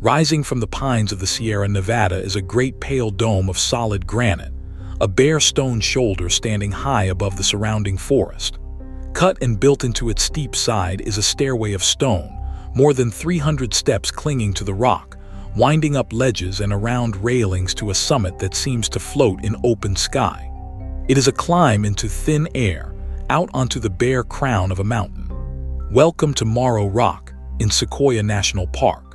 Rising from the pines of the Sierra Nevada is a great pale dome of solid granite, a bare stone shoulder standing high above the surrounding forest. Cut and built into its steep side is a stairway of stone, more than 300 steps clinging to the rock, winding up ledges and around railings to a summit that seems to float in open sky. It is a climb into thin air, out onto the bare crown of a mountain. Welcome to Moro Rock in Sequoia National Park.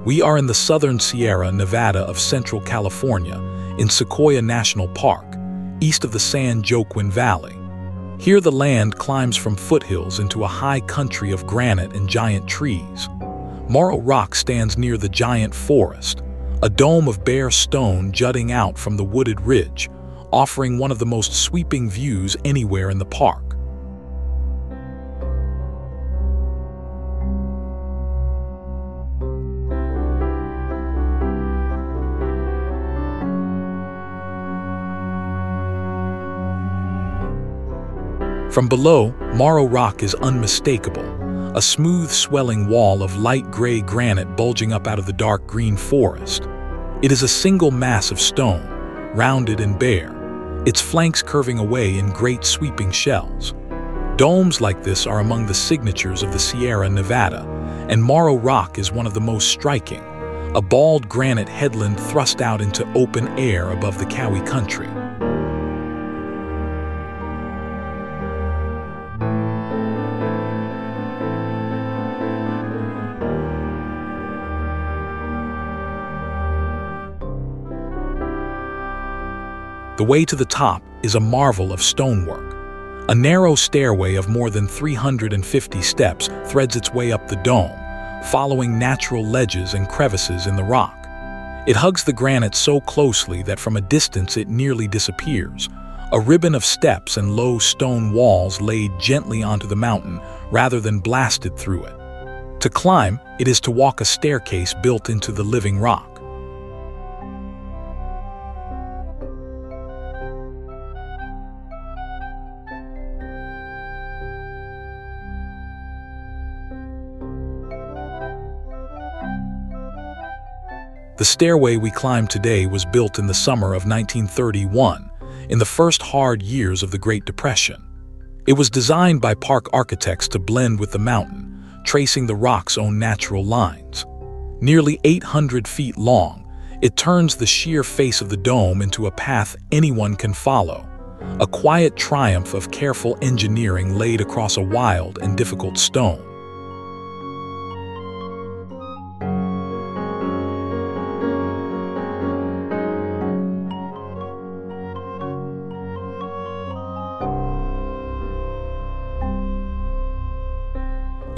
We are in the southern Sierra Nevada of Central California, in Sequoia National Park, east of the San Joaquin Valley. Here the land climbs from foothills into a high country of granite and giant trees. Moro Rock stands near the giant forest, a dome of bare stone jutting out from the wooded ridge, offering one of the most sweeping views anywhere in the park. From below, Moro Rock is unmistakable, a smooth swelling wall of light gray granite bulging up out of the dark green forest. It is a single mass of stone, rounded and bare, its flanks curving away in great sweeping shells. Domes like this are among the signatures of the Sierra Nevada, and Moro Rock is one of the most striking, a bald granite headland thrust out into open air above the Kaweah country. The way to the top is a marvel of stonework. A narrow stairway of more than 350 steps threads its way up the dome, following natural ledges and crevices in the rock. It hugs the granite so closely that from a distance it nearly disappears, a ribbon of steps and low stone walls laid gently onto the mountain rather than blasted through it. To climb, it is to walk a staircase built into the living rock. The stairway we climb today was built in the summer of 1931, in the first hard years of the Great Depression. It was designed by park architects to blend with the mountain, tracing the rock's own natural lines. Nearly 800 feet long, it turns the sheer face of the dome into a path anyone can follow, a quiet triumph of careful engineering laid across a wild and difficult stone.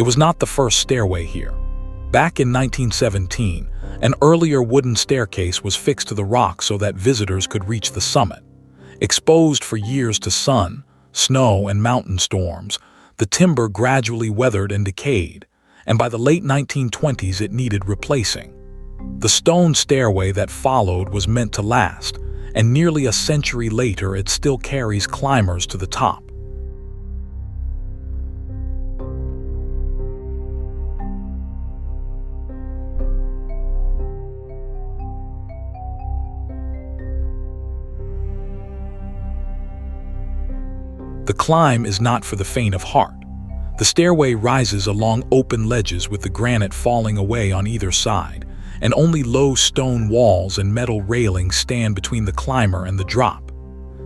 It was not the first stairway here. Back in 1917, an earlier wooden staircase was fixed to the rock so that visitors could reach the summit. Exposed for years to sun, snow, and mountain storms, the timber gradually weathered and decayed, and by the late 1920s it needed replacing. The stone stairway that followed was meant to last, and nearly a century later it still carries climbers to the top. The climb is not for the faint of heart. The stairway rises along open ledges with the granite falling away on either side, and only low stone walls and metal railings stand between the climber and the drop.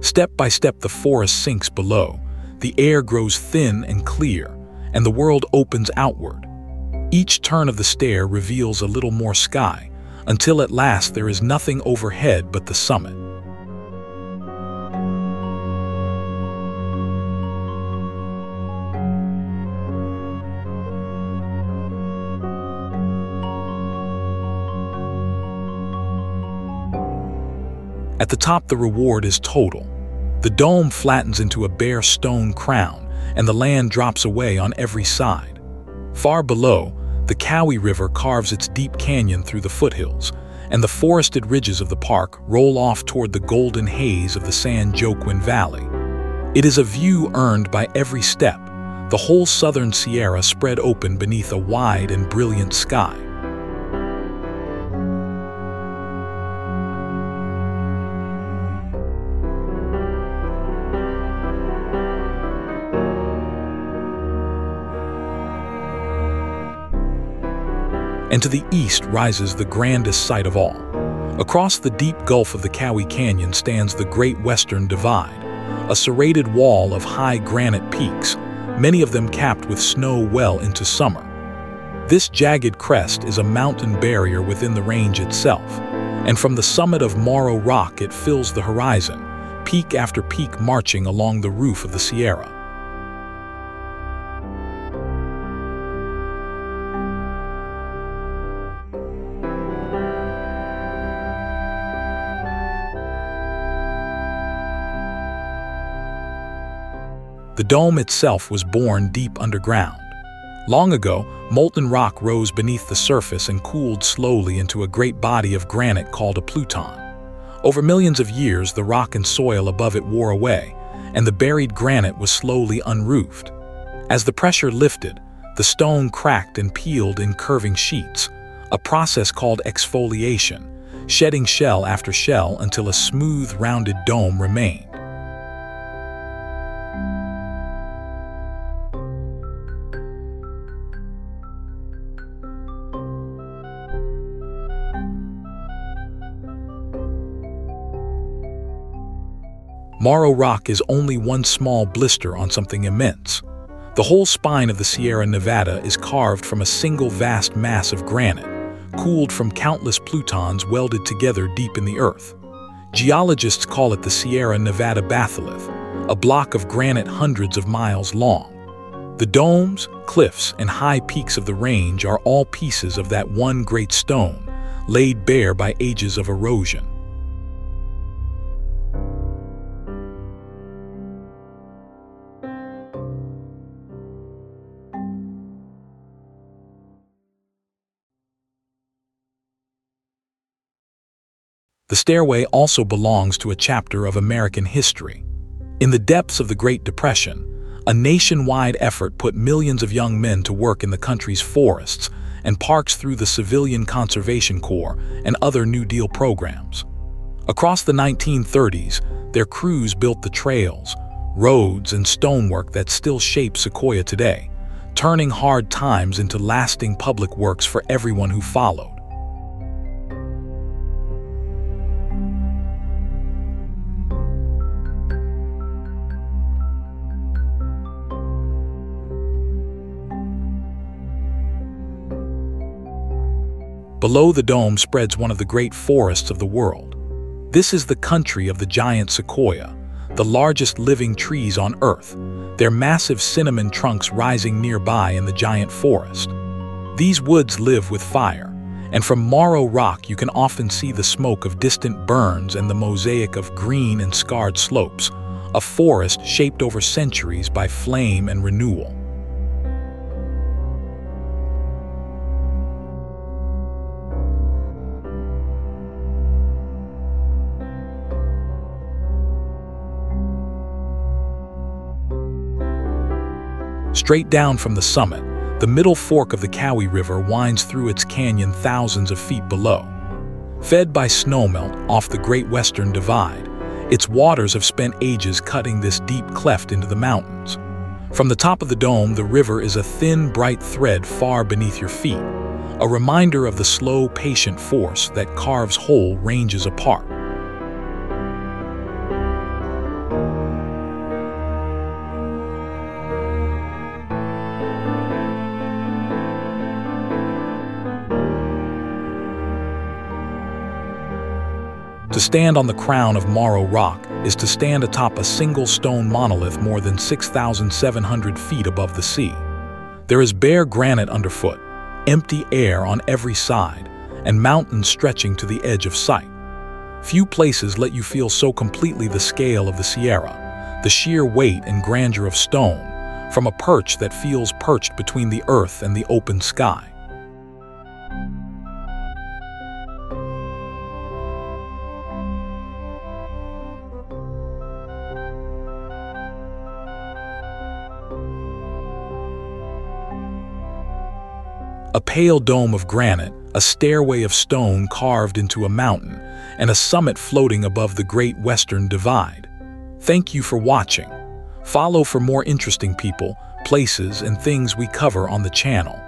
Step by step the forest sinks below, the air grows thin and clear, and the world opens outward. Each turn of the stair reveals a little more sky, until at last there is nothing overhead but the summit. At the top, the reward is total. The dome flattens into a bare stone crown, and the land drops away on every side. Far below, The Kaweah River carves its deep canyon through the foothills, and the forested ridges of the park roll off toward the golden haze of the San Joaquin Valley. It is a view earned by every step, the whole southern Sierra spread open beneath a wide and brilliant sky. And to the east rises the grandest sight of all. Across the deep gulf of the Kaweah Canyon stands the Great Western Divide, a serrated wall of high granite peaks, many of them capped with snow well into summer. This jagged crest is a mountain barrier within the range itself, and from the summit of Moro Rock it fills the horizon, peak after peak marching along the roof of the Sierra. The dome itself was born deep underground. Long ago, molten rock rose beneath the surface and cooled slowly into a great body of granite called a pluton. Over millions of years, the rock and soil above it wore away, and the buried granite was slowly unroofed. As the pressure lifted, the stone cracked and peeled in curving sheets, a process called exfoliation, shedding shell after shell until a smooth, rounded dome remained. Moro Rock is only one small blister on something immense. The whole spine of the Sierra Nevada is carved from a single vast mass of granite, cooled from countless plutons welded together deep in the earth. Geologists call it the Sierra Nevada batholith, a block of granite hundreds of miles long. The domes, cliffs, and high peaks of the range are all pieces of that one great stone, laid bare by ages of erosion. The stairway also belongs to a chapter of American history. In the depths of the Great Depression, a nationwide effort put millions of young men to work in the country's forests and parks through the Civilian Conservation Corps and other New Deal programs. Across the 1930s, their crews built the trails, roads, and stonework that still shape Sequoia today, turning hard times into lasting public works for everyone who followed. Below the dome spreads one of the great forests of the world. This is the country of the giant sequoia, the largest living trees on Earth, their massive cinnamon trunks rising nearby in the giant forest. These woods live with fire, and from Moro Rock you can often see the smoke of distant burns and the mosaic of green and scarred slopes, a forest shaped over centuries by flame and renewal. Straight down from the summit, the middle fork of the Kaweah River winds through its canyon thousands of feet below. Fed by snowmelt off the Great Western Divide, its waters have spent ages cutting this deep cleft into the mountains. From the top of the dome, the river is a thin, bright thread far beneath your feet, a reminder of the slow, patient force that carves whole ranges apart. To stand on the crown of Moro Rock is to stand atop a single stone monolith more than 6,700 feet above the sea. There is bare granite underfoot, empty air on every side, and mountains stretching to the edge of sight. Few places let you feel so completely the scale of the Sierra, the sheer weight and grandeur of stone, from a perch that feels perched between the earth and the open sky. A pale dome of granite, a stairway of stone carved into a mountain, and a summit floating above the Great Western Divide. Thank you for watching. Follow for more interesting people, places, and things we cover on the channel.